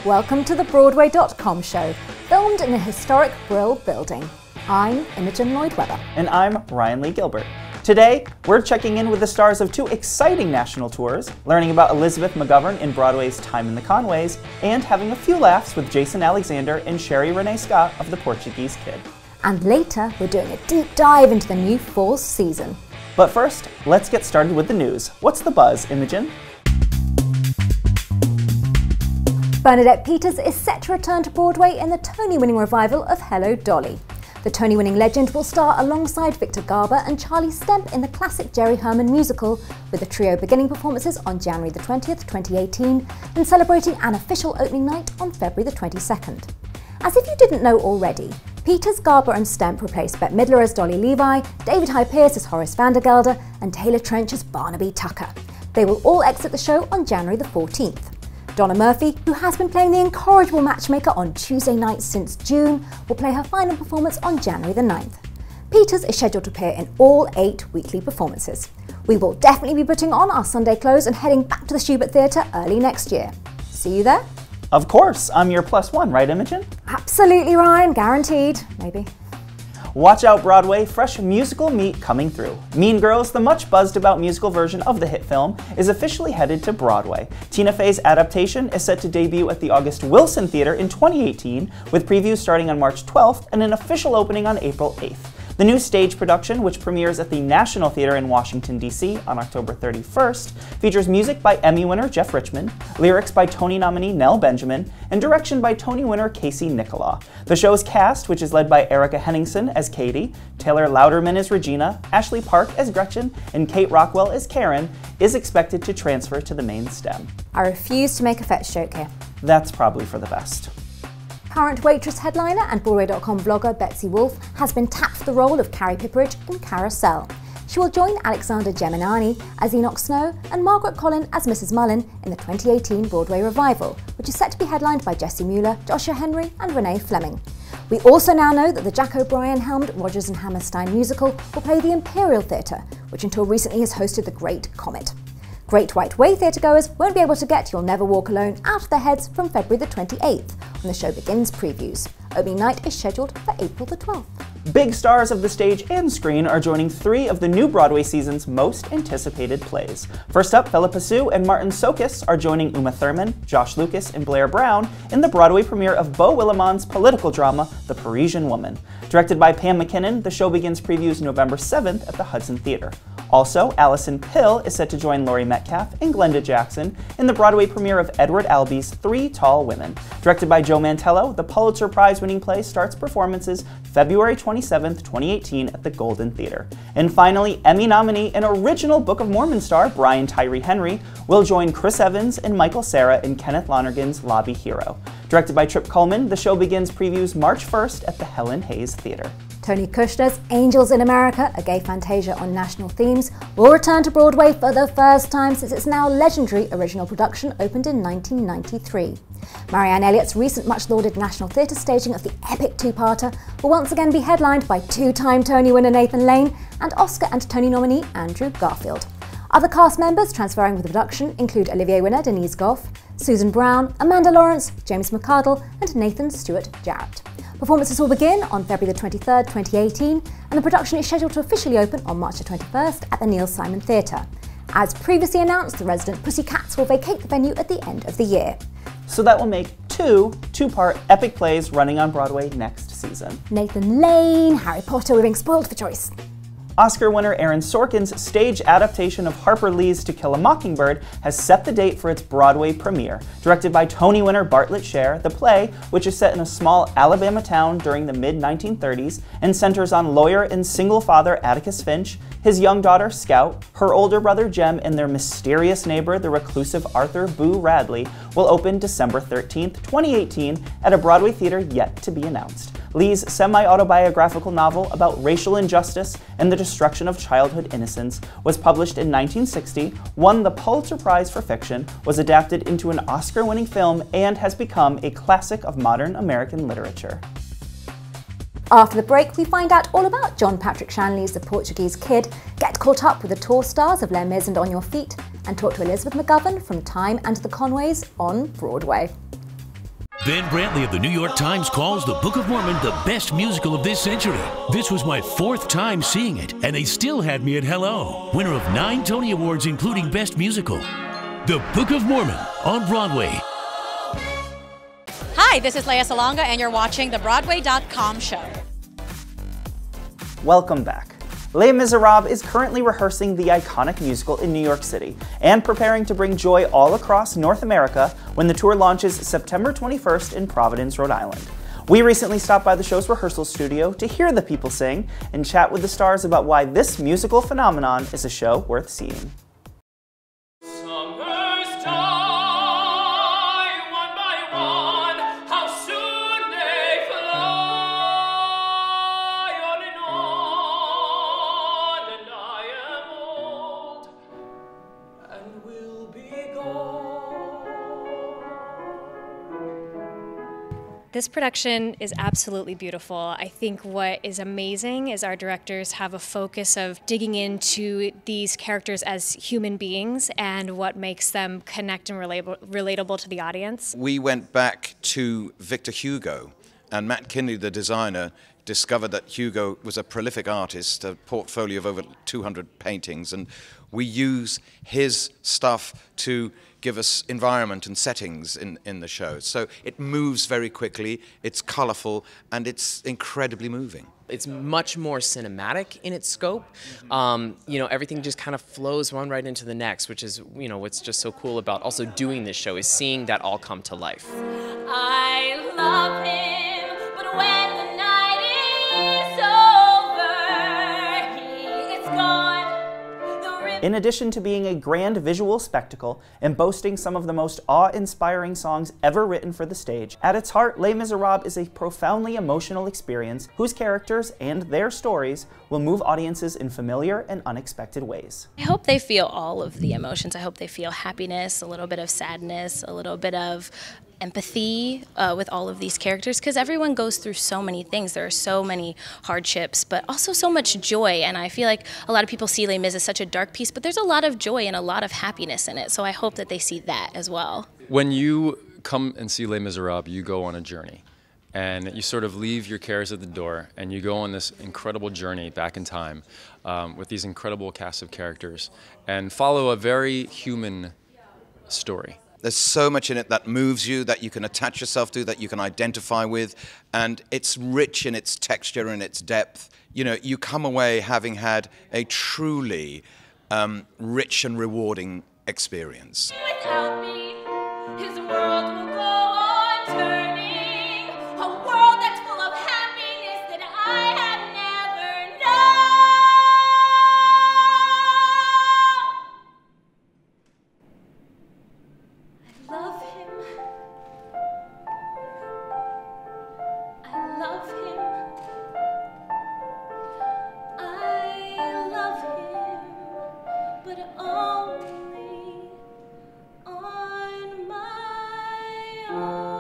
Welcome to the Broadway.com show, filmed in the historic Brill building. I'm Imogen Lloyd-Webber. And I'm Ryan Lee Gilbert. Today, we're checking in with the stars of two exciting national tours, learning about Elizabeth McGovern in Broadway's Time in the Conways, and having a few laughs with Jason Alexander and Sherry Renee Scott of The Portuguese Kid. And later, we're doing a deep dive into the new fall season. But first, let's get started with the news. What's the buzz, Imogen? Bernadette Peters is set to return to Broadway in the Tony-winning revival of Hello, Dolly. The Tony-winning legend will star alongside Victor Garber and Charlie Stemp in the classic Jerry Herman musical, with the trio beginning performances on January the 20th, 2018, and celebrating an official opening night on February the 22nd. As if you didn't know already, Peters, Garber and Stemp replaced Bette Midler as Dolly Levi, David Hyde Pierce as Horace Vandergelder, and Taylor Trench as Barnaby Tucker. They will all exit the show on January the 14th. Donna Murphy, who has been playing the incorrigible matchmaker on Tuesday nights since June, will play her final performance on January the 9th. Peters is scheduled to appear in all 8 weekly performances. We will definitely be putting on our Sunday clothes and heading back to the Shubert Theatre early next year. See you there? Of course, I'm your +1, right, Imogen? Absolutely, Ryan, guaranteed. Maybe. Watch out, Broadway, fresh musical meat coming through. Mean Girls, the much buzzed about musical version of the hit film, is officially headed to Broadway. Tina Fey's adaptation is set to debut at the August Wilson Theatre in 2018, with previews starting on March 12th and an official opening on April 8th. The new stage production, which premieres at the National Theatre in Washington, D.C. on October 31st, features music by Emmy winner Jeff Richmond, lyrics by Tony nominee Nell Benjamin, and direction by Tony winner Casey Nicholaw. The show's cast, which is led by Erica Henningsen as Katie, Taylor Louderman as Regina, Ashley Park as Gretchen, and Kate Rockwell as Karen, is expected to transfer to the main stem. I refuse to make a fetch joke here. That's probably for the best. Current Waitress headliner and Broadway.com blogger Betsy Wolfe has been tapped for the role of Carrie Pipperidge in Carousel. She will join Alexander Geminani as Enoch Snow and Margaret Collin as Mrs. Mullen in the 2018 Broadway revival, which is set to be headlined by Jessie Mueller, Joshua Henry and Renee Fleming. We also now know that the Jack O'Brien-helmed Rodgers and Hammerstein musical will play the Imperial Theatre, which until recently has hosted the Great Comet. Great White Way theatregoers won't be able to get You'll Never Walk Alone out of their heads from February the 28th, when the show begins previews. Opening night is scheduled for April the 12th. Big stars of the stage and screen are joining 3 of the new Broadway season's most anticipated plays. First up, Philippa Soo and Martin Sokus are joining Uma Thurman, Josh Lucas, and Blair Brown in the Broadway premiere of Beau Willimon's political drama, The Parisian Woman. Directed by Pam McKinnon, the show begins previews November 7th at the Hudson Theatre. Also, Allison Pill is set to join Laurie Metcalf and Glenda Jackson in the Broadway premiere of Edward Albee's 3 Tall Women. Directed by Joe Mantello, the Pulitzer Prize-winning play starts performances February 27th, 2018 at the Golden Theatre. And finally, Emmy nominee and original Book of Mormon star Brian Tyree Henry will join Chris Evans and Michael Cera in Kenneth Lonergan's Lobby Hero. Directed by Trip Cullman, the show begins previews March 1st at the Helen Hayes Theatre. Tony Kushner's Angels in America, a gay fantasia on national themes, will return to Broadway for the first time since its now legendary original production opened in 1993. Marianne Elliott's recent much-lauded National Theatre staging of the epic two-parter will once again be headlined by 2-time Tony winner Nathan Lane and Oscar and Tony nominee Andrew Garfield. Other cast members transferring with the production include Olivier winner Denise Gough, Susan Brown, Amanda Lawrence, James McArdle and Nathan Stewart Jarrett. Performances will begin on February the 23rd, 2018, and the production is scheduled to officially open on March the 21st at the Neil Simon Theatre. As previously announced, the resident Pussycats will vacate the venue at the end of the year. So that will make 2 two-part epic plays running on Broadway next season. Nathan Lane, Harry Potter, we're being spoiled for choice. Oscar winner Aaron Sorkin's stage adaptation of Harper Lee's To Kill a Mockingbird has set the date for its Broadway premiere. Directed by Tony winner Bartlett Sher, the play, which is set in a small Alabama town during the mid-1930s and centers on lawyer and single father Atticus Finch, his young daughter Scout, her older brother Jem, and their mysterious neighbor, the reclusive Arthur Boo Radley, will open December 13th, 2018 at a Broadway theater yet to be announced. Lee's semi-autobiographical novel about racial injustice and the destruction of childhood innocence was published in 1960, won the Pulitzer Prize for Fiction, was adapted into an Oscar-winning film, and has become a classic of modern American literature. After the break, we find out all about John Patrick Shanley's The Portuguese Kid, get caught up with the tour stars of Les Mis and On Your Feet, and talk to Elizabeth McGovern from Time and the Conways on Broadway. Ben Brantley of the New York Times calls the Book of Mormon the best musical of this century. This was my 4th time seeing it, and they still had me at hello. Winner of 9 Tony Awards, including Best Musical. The Book of Mormon on Broadway. Hi, this is Leia Salonga, and you're watching the Broadway.com show. Welcome back. Les Miserables is currently rehearsing the iconic musical in New York City and preparing to bring joy all across North America when the tour launches September 21st in Providence, Rhode Island. We recently stopped by the show's rehearsal studio to hear the people sing and chat with the stars about why this musical phenomenon is a show worth seeing. This production is absolutely beautiful. I think what is amazing is our directors have a focus of digging into these characters as human beings and what makes them connect and relatable to the audience. We went back to Victor Hugo, and Matt Kinley, the designer, discovered that Hugo was a prolific artist, a portfolio of over 200 paintings, and we use his stuff to give us environment and settings in the show. So it moves very quickly, it's colorful, and it's incredibly moving. It's much more cinematic in its scope. You know, everything just kind of flows one right into the next, which is, you know, what's just so cool about also doing this show is seeing that all come to life. I love him, but when the night is over, he is gone. In addition to being a grand visual spectacle and boasting some of the most awe-inspiring songs ever written for the stage, at its heart, Les Miserables is a profoundly emotional experience whose characters and their stories will move audiences in familiar and unexpected ways. I hope they feel all of the emotions. I hope they feel happiness, a little bit of sadness, a little bit of empathy with all of these characters, because everyone goes through so many things. There are so many hardships, but also so much joy, and I feel like a lot of people see Les Mis as such a dark piece, but there's a lot of joy and a lot of happiness in it, so I hope that they see that as well. When you come and see Les Miserables, you go on a journey, and you sort of leave your cares at the door, and you go on this incredible journey back in time with these incredible cast of characters, and follow a very human story. There's so much in it that moves you, that you can attach yourself to, that you can identify with, and it's rich in its texture and its depth. You know, you come away having had a truly rich and rewarding experience. Without me, his world will go on turning, a world that's full of happiness that I have never known. I love him. I love him. I love him, but only on my own.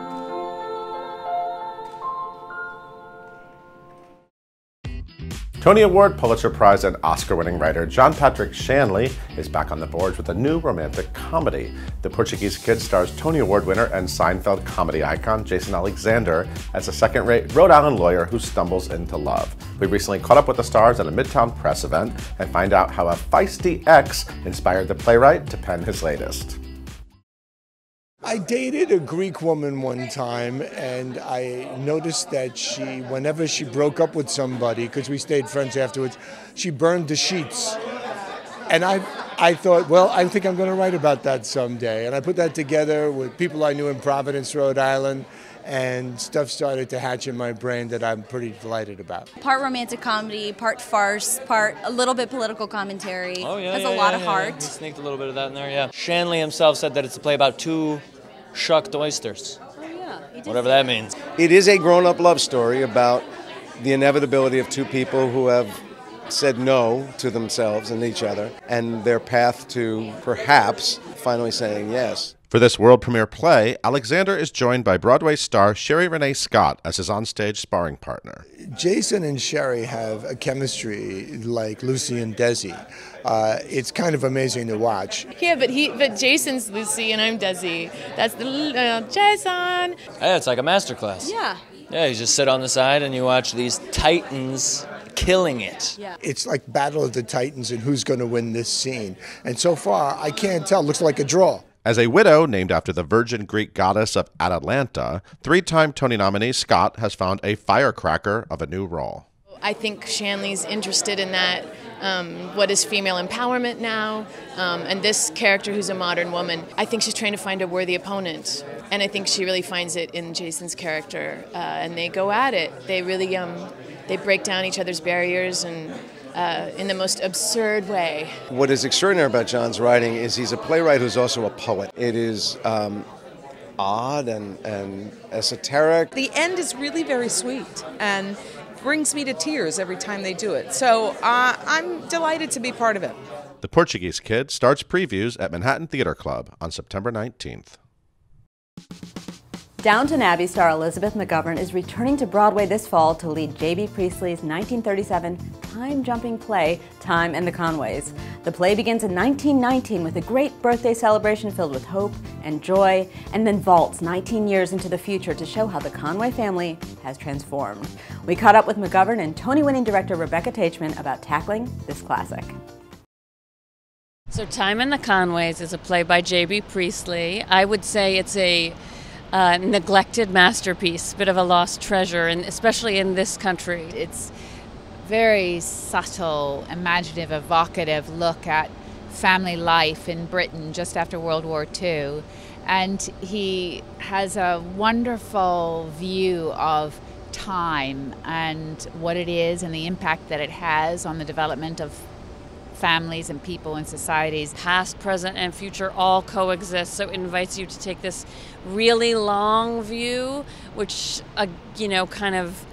Tony Award, Pulitzer Prize, and Oscar-winning writer John Patrick Shanley is back on the boards with a new romantic comedy. The Portuguese Kid stars Tony Award winner and Seinfeld comedy icon Jason Alexander as a second-rate Rhode Island lawyer who stumbles into love. We recently caught up with the stars at a Midtown press event and find out how a feisty ex inspired the playwright to pen his latest. I dated a Greek woman one time, and I noticed that whenever she broke up with somebody, because we stayed friends afterwards, she burned the sheets. And I thought, well, I think I'm going to write about that someday. And I put that together with people I knew in Providence, Rhode Island, and stuff started to hatch in my brain that I'm pretty delighted about. Part romantic comedy, part farce, part a little bit political commentary. Oh yeah, has a lot of heart. He sneaked a little bit of that in there, yeah. Shanley himself said that it's a play about two shucked oysters. Oh yeah, he did whatever that means. It is a grown-up love story about the inevitability of two people who have said no to themselves and each other, and their path to perhaps finally saying yes. For this world premiere play, Alexander is joined by Broadway star Sherry Renee Scott as his onstage sparring partner. Jason and Sherry have a chemistry like Lucy and Desi. It's kind of amazing to watch. Yeah, but Jason's Lucy and I'm Desi. That's the Jason. Hey, it's like a masterclass. Yeah. Yeah, you just sit on the side and you watch these titans killing it. Yeah. It's like Battle of the Titans and who's going to win this scene. And so far, I can't tell. Looks like a draw. As a widow named after the Virgin Greek goddess of Atalanta, three-time Tony nominee Scott has found a firecracker of a new role. I think Shanley's interested in that. What is female empowerment now? And this character who's a modern woman, I think she's trying to find a worthy opponent. And I think she really finds it in Jason's character. And they go at it. They really they break down each other's barriers and in the most absurd way. What is extraordinary about John's writing is he's a playwright who's also a poet. It is odd and esoteric. The end is really very sweet and brings me to tears every time they do it. So I'm delighted to be part of it. The Portuguese Kid starts previews at Manhattan Theater Club on September 19th. Downton Abbey star Elizabeth McGovern is returning to Broadway this fall to lead J.B. Priestley's 1937 time-jumping play, Time and the Conways. The play begins in 1919 with a great birthday celebration filled with hope and joy, and then vaults 19 years into the future to show how the Conway family has transformed. We caught up with McGovern and Tony-winning director Rebecca Teichman about tackling this classic. So Time and the Conways is a play by J.B. Priestley. I would say it's a neglected masterpiece, bit of a lost treasure, and especially in this country. It's very subtle, imaginative, evocative look at family life in Britain just after World War II. And he has a wonderful view of time and what it is and the impact that it has on the development of families and people and societies. Past, present, and future all coexist, so it invites you to take this really long view, which, kind of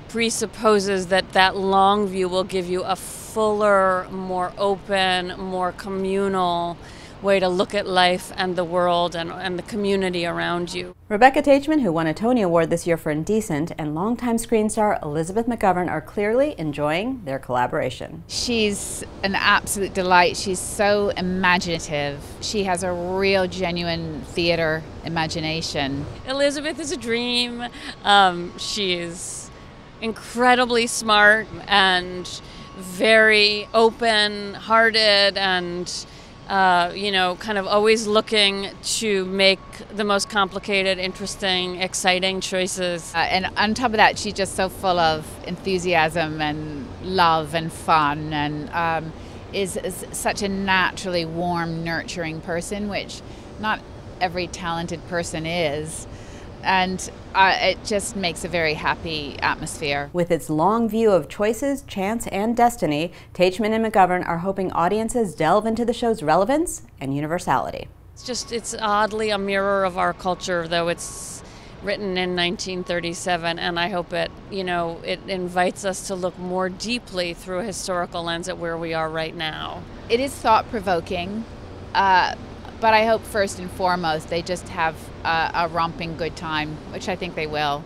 presupposes that that long view will give you a fuller, more open, more communal way to look at life and the world and the community around you. Rebecca Teichman, who won a Tony Award this year for Indecent, and longtime screen star Elizabeth McGovern are clearly enjoying their collaboration. She's an absolute delight. She's so imaginative. She has a real, genuine theater imagination. Elizabeth is a dream. She's incredibly smart and very open-hearted and kind of always looking to make the most complicated, interesting, exciting choices. And on top of that, she's just so full of enthusiasm and love and fun, and is such a naturally warm, nurturing person, which not every talented person is. And it just makes a very happy atmosphere. With its long view of choices, chance, and destiny, Teichman and McGovern are hoping audiences delve into the show's relevance and universality. It's oddly a mirror of our culture, though it's written in 1937, and I hope it invites us to look more deeply through a historical lens at where we are right now. It is thought-provoking. But I hope first and foremost they just have a romping good time, which I think they will.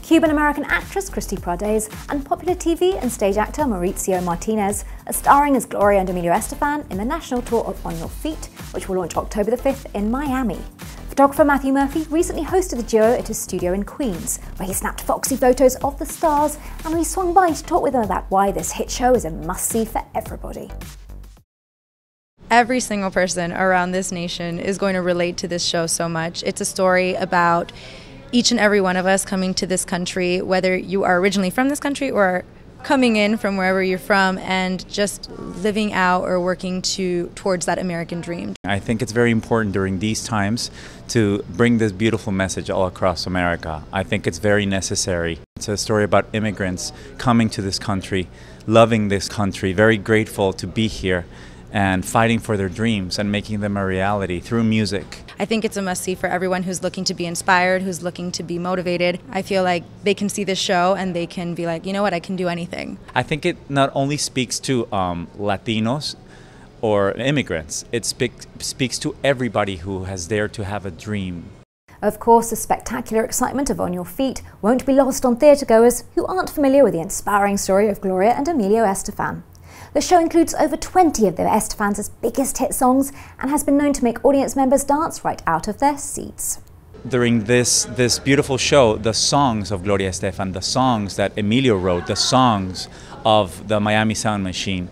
Cuban-American actress Christy Prades and popular TV and stage actor Mauricio Martinez are starring as Gloria and Emilio Estefan in the national tour of On Your Feet, which will launch October the 5th in Miami. Photographer Matthew Murphy recently hosted the duo at his studio in Queens, where he snapped foxy photos of the stars, and we swung by to talk with them about why this hit show is a must-see for everybody. Every single person around this nation is going to relate to this show so much. It's a story about each and every one of us coming to this country, whether you are originally from this country or coming in from wherever you're from, and just living out or working towards that American dream. I think it's very important during these times to bring this beautiful message all across America. I think it's very necessary. It's a story about immigrants coming to this country, loving this country, very grateful to be here, and fighting for their dreams and making them a reality through music. I think it's a must-see for everyone who's looking to be inspired, who's looking to be motivated. I feel like they can see this show and they can be like, you know what, I can do anything. I think it not only speaks to Latinos, or immigrants. It speaks to everybody who has dared to have a dream. Of course, the spectacular excitement of On Your Feet won't be lost on theatregoers who aren't familiar with the inspiring story of Gloria and Emilio Estefan. The show includes over 20 of the Estefans' biggest hit songs and has been known to make audience members dance right out of their seats. During this beautiful show, the songs of Gloria Estefan, the songs that Emilio wrote, the songs of the Miami Sound Machine,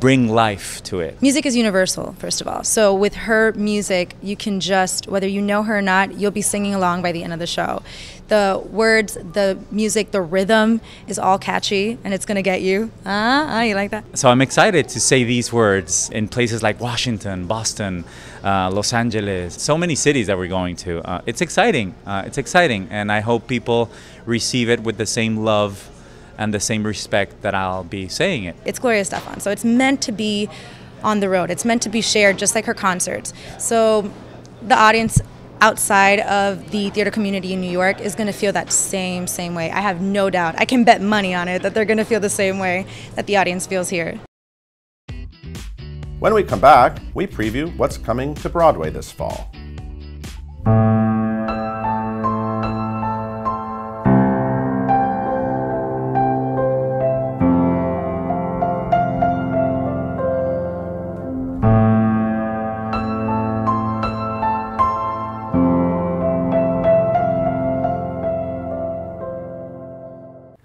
bring life to it. Music is universal, first of all. So with her music, you can just, whether you know her or not, you'll be singing along by the end of the show. The words, the music, the rhythm is all catchy, and it's gonna get you. You like that? So I'm excited to say these words in places like Washington, Boston, Los Angeles, so many cities that we're going to. It's exciting, and I hope people receive it with the same love and the same respect that I'll be saying it. It's Gloria Estefan, so it's meant to be on the road. It's meant to be shared just like her concerts. So the audience outside of the theater community in New York is going to feel that same way. I have no doubt. I can bet money on it that they're going to feel the same way that the audience feels here. When we come back, we preview what's coming to Broadway this fall.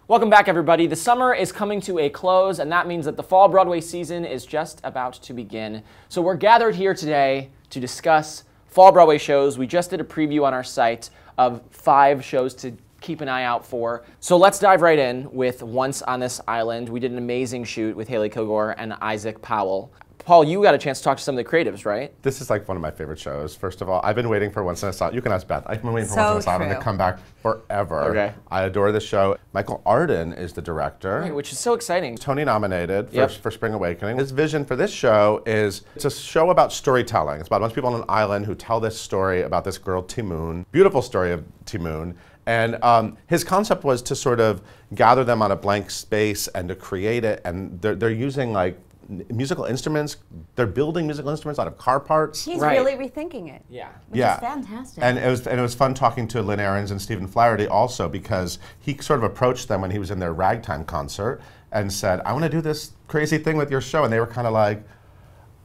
Welcome back, everybody. The summer is coming to a close, and that means that the fall Broadway season is just about to begin. So we're gathered here today to discuss fall Broadway shows. We just did a preview on our site of 5 shows to keep an eye out for. So let's dive right in with Once on This Island. We did an amazing shoot with Haley Kilgore and Isaac Powell. Paul, you got a chance to talk to some of the creatives, right? This is like one of my favorite shows. First of all, I've been waiting for Once on This Island. You can ask Beth. I've been waiting for Once on This Island to come back forever. Okay. I adore this show. Michael Arden is the director. Right, which is so exciting. Tony nominated for Spring Awakening. His vision for this show is, it's a show about storytelling. It's about a bunch of people on an island who tell this story about this girl, Timoon. Beautiful story of Timoon. And his concept was to sort of gather them on a blank space and to create it. And they're using like musical instruments. They're building musical instruments out of car parts. He's really rethinking it. Yeah. Which is fantastic. And it was fun talking to Lynn Ahrens and Stephen Flaherty also, because he sort of approached them when he was in their ragtime concert and said, I want to do this crazy thing with your show. And they were kind of like,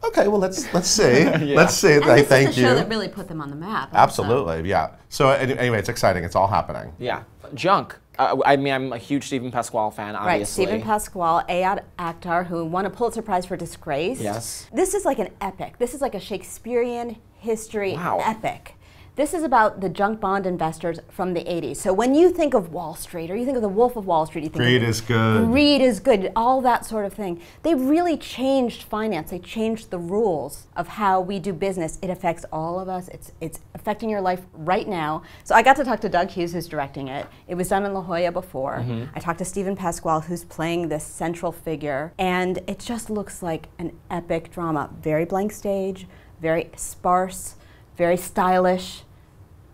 okay, well, let's see. Let's see. And this Thank is the you. show that really put them on the map. Absolutely, yeah. So anyway, it's exciting. It's all happening. Yeah. Junk. I mean, I'm a huge Stephen Pasquale fan, obviously. Right, Stephen Pasquale, Ayad Akhtar, who won a Pulitzer Prize for Disgrace. Yes. This is like an epic. This is like a Shakespearean history epic. This is about the junk bond investors from the 80s. So when you think of Wall Street, or you think of the Wolf of Wall Street, you think Greed is good. Greed is good, all that sort of thing. They really changed finance. They changed the rules of how we do business. It affects all of us. It's affecting your life right now. So I got to talk to Doug Hughes, who's directing it. It was done in La Jolla before. I talked to Stephen Pasquale, who's playing this central figure. And it just looks like an epic drama. Very blank stage, very sparse, very stylish.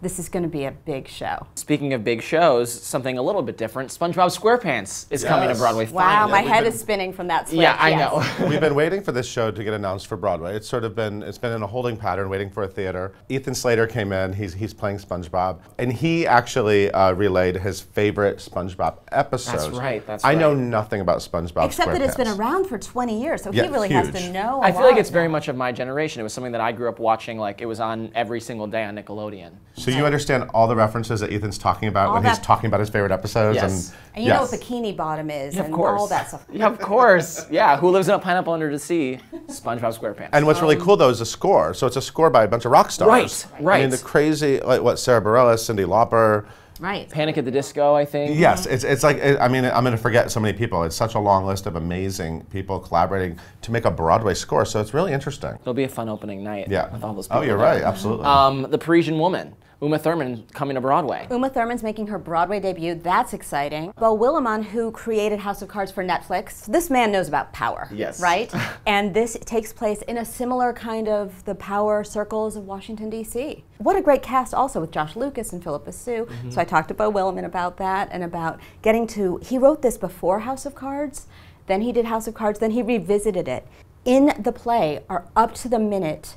This is going to be a big show. Speaking of big shows, something a little bit different, SpongeBob SquarePants is coming to Broadway finally. Wow, my head is spinning from that switch. Yeah, I know. We've been waiting for this show to get announced for Broadway. It's sort of been in a holding pattern, waiting for a theater. Ethan Slater came in, he's playing SpongeBob, and he actually relayed his favorite SpongeBob episodes. That's right, I know nothing about SpongeBob Except that it's been around for 20 years, so he really has to know I feel like it's very much of my generation. It was something that I grew up watching, like it was on every single day on Nickelodeon. So you understand all the references that Ethan's talking about when he's talking about his favorite episodes? Yes. And you know what Bikini Bottom is, and all that stuff. Yeah, of course. Yeah, Who Lives in a Pineapple Under the Sea? SpongeBob SquarePants. And what's really cool, though, is the score. So it's a score by a bunch of rock stars. Right. I mean, the crazy, like what, Sarah Bareilles, Cyndi Lauper. Right. Panic at the Disco, I think. Yes, it's like, I mean, I'm going to forget so many people. It's such a long list of amazing people collaborating to make a Broadway score, so it's really interesting. It'll be a fun opening night with all those people. Oh, you're right, absolutely. The Parisian Woman, Uma Thurman, coming to Broadway. Uma Thurman's making her Broadway debut. That's exciting. Beau Willimon, who created House of Cards for Netflix, this man knows about power. Yes. Right? And this takes place in a similar kind of the power circles of Washington, D.C. What a great cast also with Josh Lucas and Philippa Sue. So I talked to Beau Willimon about that and about getting to, he wrote this before House of Cards, then he did House of Cards, then he revisited it. in the play are up to the minute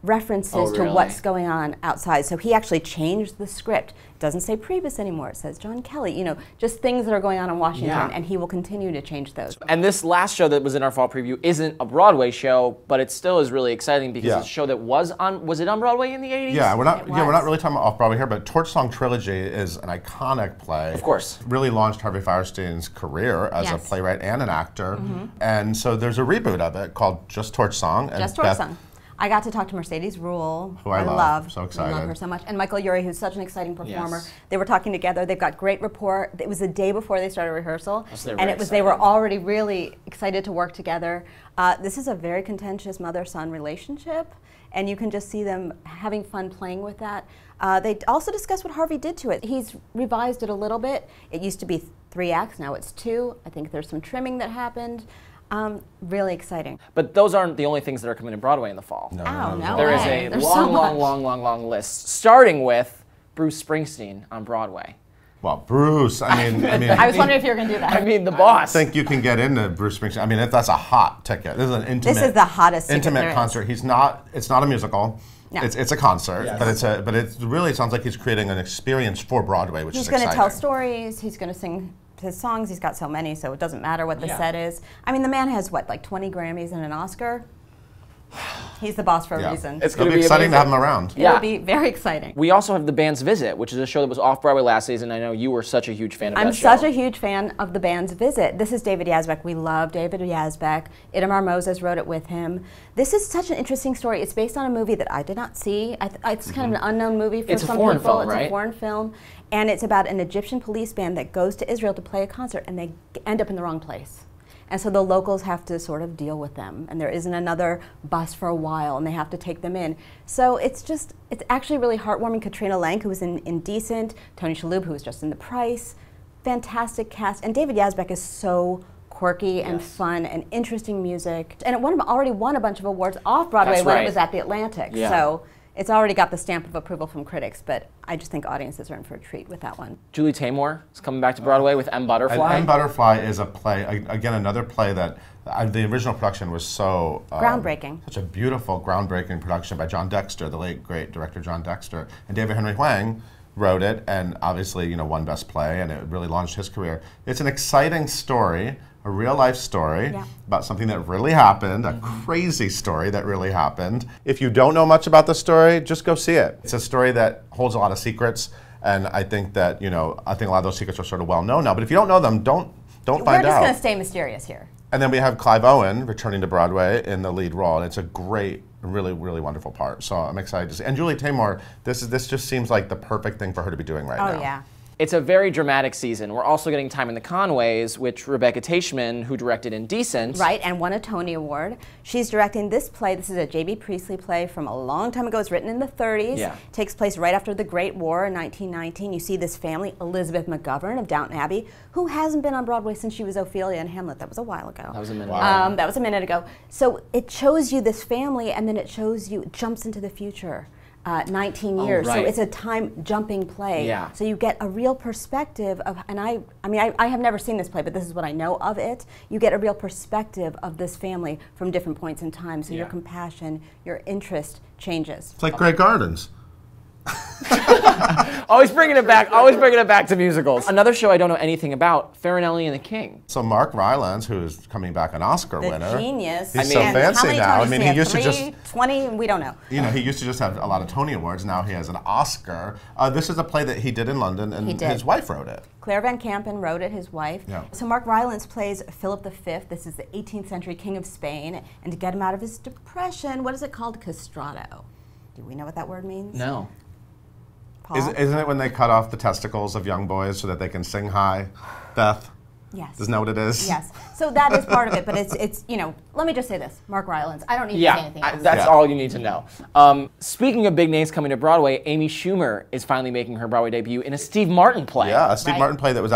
references to what's going on outside. So he actually changed the script. It doesn't say Priebus anymore. It says John Kelly. You know, just things that are going on in Washington, and he will continue to change those. And this last show that was in our fall preview isn't a Broadway show, but it still is really exciting because it's a show that was it on Broadway in the 80s? Yeah, we're not really talking about off-Broadway here, but Torch Song Trilogy is an iconic play. Of course. Really launched Harvey Fierstein's career as a playwright and an actor. And so there's a reboot of it called Just Torch Song. And Just Torch Song. I got to talk to Mercedes Rule, who I love. So excited. I love her so much. And Michael Urie, who's such an exciting performer. They were talking together. They've got great rapport. It was the day before they started rehearsal. And they were already really excited to work together. This is a very contentious mother-son relationship. And you can just see them having fun playing with that. They also discussed what Harvey did to it. He's revised it a little bit. It used to be 3 acts, now it's 2. I think there's some trimming that happened. Really exciting. But those aren't the only things that are coming to Broadway in the fall. No. There is a long list, starting with Bruce Springsteen on Broadway. Well, Bruce, I mean, I was wondering if you were going to do that. I mean, the boss. I think you can get into Bruce Springsteen. I mean, that's a hot ticket. This is an intimate. This is the hottest intimate concert. It's not a musical. No. It's a concert, but it really sounds like he's creating an experience for Broadway, which is exciting. He's going to tell stories. He's going to sing his songs. He's got so many, so it doesn't matter what the set is. I mean, the man has what, like 20 Grammys and an Oscar? He's the boss for a reason. It's going to be exciting to have him around. It'll be very exciting. We also have The Band's Visit, which is a show that was off Broadway last season. I know you were such a huge fan of that show. I'm such a huge fan of The Band's Visit. This is David Yazbek. We love David Yazbek. Itamar Moses wrote it with him. This is such an interesting story. It's based on a movie that I did not see. It's kind of an unknown movie for some people. It's a foreign film. And it's about an Egyptian police band that goes to Israel to play a concert, and they end up in the wrong place. And so the locals have to sort of deal with them. And there isn't another bus for a while, and they have to take them in. So it's actually really heartwarming. Katrina Lenk, who was in Indecent, Tony Shalhoub, who was just in The Price. Fantastic cast. And David Yazbek is so quirky and fun and interesting music. And it already won a bunch of awards off Broadway when it was at the Atlantic. So it's already got the stamp of approval from critics, but I just think audiences are in for a treat with that one. Julie Taymor is coming back to Broadway with M. Butterfly. M. Butterfly is a play, again, another play that the original production was so groundbreaking. Such a beautiful, groundbreaking production by John Dexter, the late, great director John Dexter. And David Henry Hwang wrote it, and obviously, won Best Play, and it really launched his career. It's an exciting story, a real-life story about something that really happened, a crazy story that really happened. If you don't know much about the story, just go see it. It's a story that holds a lot of secrets, and I think that, I think a lot of those secrets are sort of well known now, but if you don't know them, don't find out. We're just going to stay mysterious here. And then we have Clive Owen returning to Broadway in the lead role, and it's a great, really, really wonderful part. So I'm excited to see. And Julie Taymor, this just seems like the perfect thing for her to be doing right now. Oh, yeah. It's a very dramatic season. We're also getting time in the Conways, which Rebecca Teichman, who directed Indecent. Right, and won a Tony Award. She's directing this play. This is a J.B. Priestley play from a long time ago. It's written in the 30s. Yeah. Takes place right after the Great War in 1919. You see this family, Elizabeth McGovern of Downton Abbey, who hasn't been on Broadway since she was Ophelia in Hamlet. That was a while ago. That was a minute ago. That was a minute ago. So it shows you this family, and then it jumps into the future. 19 years, so it's a time-jumping play. Yeah. So you get a real perspective of, and I have never seen this play, but this is what I know of it. You get a real perspective of this family from different points in time. So your compassion, your interest changes. It's like Grey Gardens. Always bringing it back to musicals. Another show I don't know anything about, Farinelli and the King. So Mark Rylance, who's coming back an Oscar winner. The genius. He's so fancy now. He used to just 20, we don't know. He used to just have a lot of Tony Awards. Now he has an Oscar. This is a play that he did in London, and his wife wrote it. Claire Van Kampen wrote it, his wife. Yeah. So Mark Rylance plays Philip V. This is the 18th century king of Spain. And to get him out of his depression, what is it called? Castrato. Do we know what that word means? No. Isn't it when they cut off the testicles of young boys so that they can sing high, Beth? Yes. Isn't that what it is? Yes. So that is part of it, but it's let me just say this, Mark Rylance. I don't need to say anything else. That's all you need to know. Speaking of big names coming to Broadway, Amy Schumer is finally making her Broadway debut in a Steve Martin play. Yeah, a Steve Martin play that was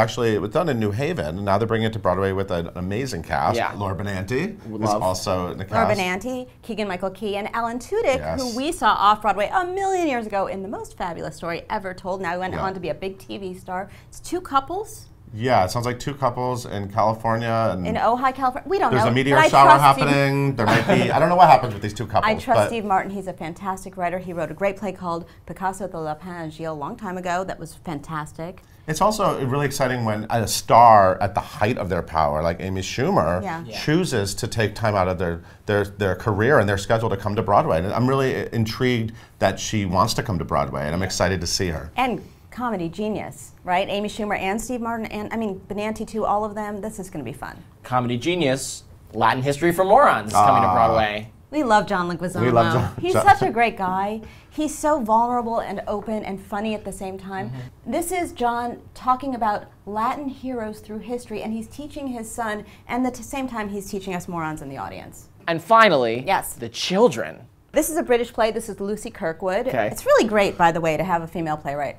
done in New Haven, and now they're bringing it to Broadway with an amazing cast. Yeah. Laura Benanti is also in the cast. Laura Benanti, Keegan-Michael Key, and Alan Tudyk, who we saw off Broadway a million years ago in The Most Fabulous Story Ever Told. Now he went on to be a big TV star. It's two couples. Yeah, it sounds like two couples in California. And in Ojai, California. We don't know. There's a meteor shower happening. There might be, I don't know what happens with these two couples. I trust Steve Martin. He's a fantastic writer. He wrote a great play called Picasso de la Pangée a long time ago that was fantastic. It's also really exciting when a star at the height of their power, like Amy Schumer, chooses to take time out of their career and their schedule to come to Broadway. And I'm really intrigued that she wants to come to Broadway, and I'm excited to see her. And comedy genius, right? Amy Schumer and Steve Martin, and I mean, Benanti too, all of them. This is going to be fun. Comedy genius, Latin History for Morons coming to Broadway. We love John Leguizamo. We love John. He's such a great guy. He's so vulnerable and open and funny at the same time. This is John talking about Latin heroes through history, and he's teaching his son, and at the same time he's teaching us morons in the audience. And finally, yes, the children. This is a British play. This is Lucy Kirkwood. Okay. It's really great, by the way, to have a female playwright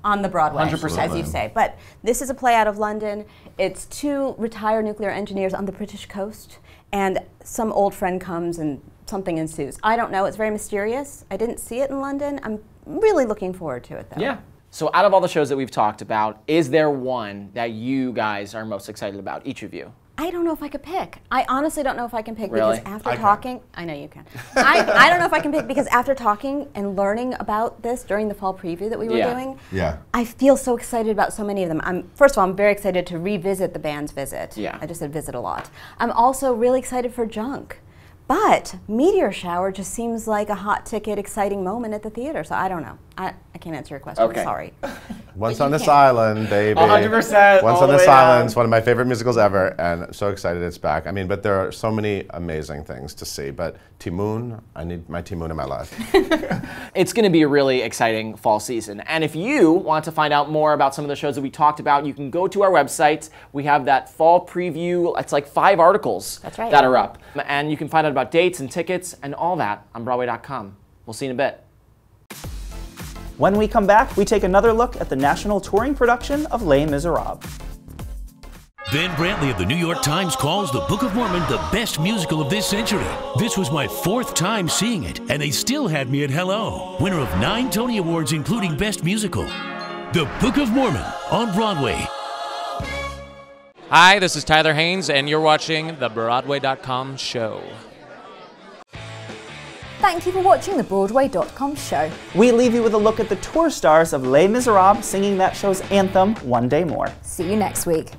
on the Broadway, 100%. as you say. But this is a play out of London. It's two retired nuclear engineers on the British coast, and some old friend comes and something ensues. I don't know. It's very mysterious. I didn't see it in London. I'm really looking forward to it, though. Yeah. So out of all the shows that we've talked about, is there one that you guys are most excited about, each of you? I don't know if I could pick. I honestly don't know if I can pick Really? because after talking, I know you can. I don't know if I can pick because after talking and learning about this during the fall preview that we were doing, I feel so excited about so many of them. First of all, I'm very excited to revisit The Band's Visit. Yeah. I just said visit a lot. I'm also really excited for Junk. But Meteor Shower just seems like a hot ticket, exciting moment at the theater. So I don't know. I can't answer your question. Okay. I'm sorry. Once on this island, baby. 100%. Once on this island. It's one of my favorite musicals ever, and I'm so excited it's back. I mean, but there are so many amazing things to see. But Timoon, I need my Timoon in my life. It's going to be a really exciting fall season. And if you want to find out more about some of the shows that we talked about, you can go to our website. We have that fall preview. It's like 5 articles that are up. And you can find out about dates and tickets and all that on Broadway.com. We'll see you in a bit. When we come back, we take another look at the national touring production of Les Miserables. Ben Brantley of the New York Times calls The Book of Mormon the best musical of this century. This was my 4th time seeing it, and they still had me at hello. Winner of 9 Tony Awards, including Best Musical. The Book of Mormon on Broadway. Hi, this is Tyler Haynes, and you're watching the Broadway.com show. Thank you for watching the Broadway.com show. We leave you with a look at the tour stars of Les Miserables singing that show's anthem, One Day More. See you next week.